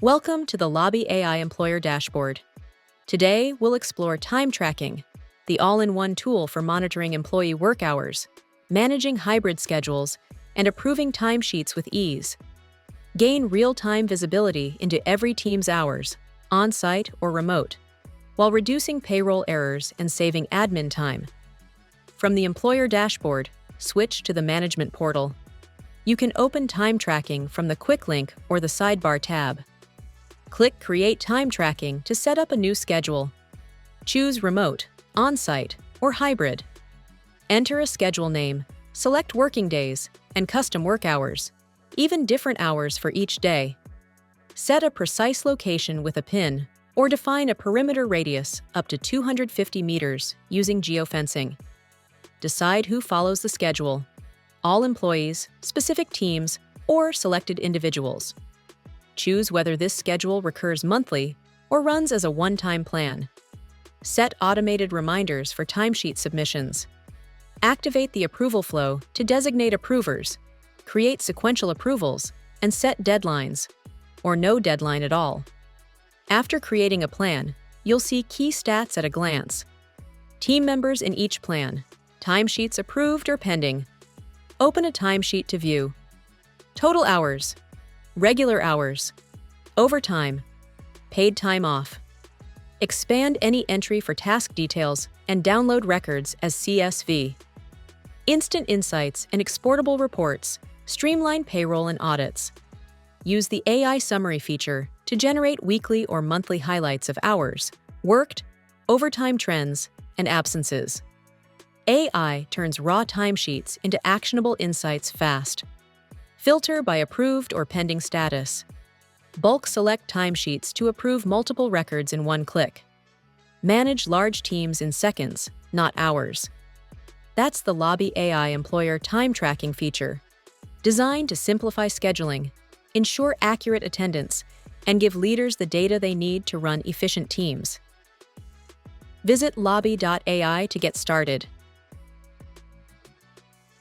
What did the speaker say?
Welcome to the Lobby AI Employer Dashboard. Today, we'll explore time tracking, the all-in-one tool for monitoring employee work hours, managing hybrid schedules, and approving timesheets with ease. Gain real-time visibility into every team's hours, on-site or remote, while reducing payroll errors and saving admin time. From the Employer Dashboard, switch to the Management portal. You can open time tracking from the quick link or the sidebar tab. Click Create Time Tracking to set up a new schedule. Choose Remote, On-site, or Hybrid. Enter a schedule name, select working days, and custom work hours, even different hours for each day. Set a precise location with a pin, or define a perimeter radius up to 250 meters using geofencing. Decide who follows the schedule: all employees, specific teams, or selected individuals. Choose whether this schedule recurs monthly or runs as a one-time plan. Set automated reminders for timesheet submissions. Activate the approval flow to designate approvers, create sequential approvals, and set deadlines, or no deadline at all. After creating a plan, you'll see key stats at a glance. Team members in each plan, timesheets approved or pending. Open a timesheet to view. Total hours, regular hours, overtime, paid time off. Expand any entry for task details and download records as CSV. Instant insights and exportable reports streamline payroll and audits. Use the AI summary feature to generate weekly or monthly highlights of hours worked, overtime trends, and absences. AI turns raw timesheets into actionable insights fast. Filter by approved or pending status. Bulk select timesheets to approve multiple records in one click. Manage large teams in seconds, not hours. That's the Lobby AI Employer Time Tracking feature, designed to simplify scheduling, ensure accurate attendance, and give leaders the data they need to run efficient teams. Visit lobby.ai to get started.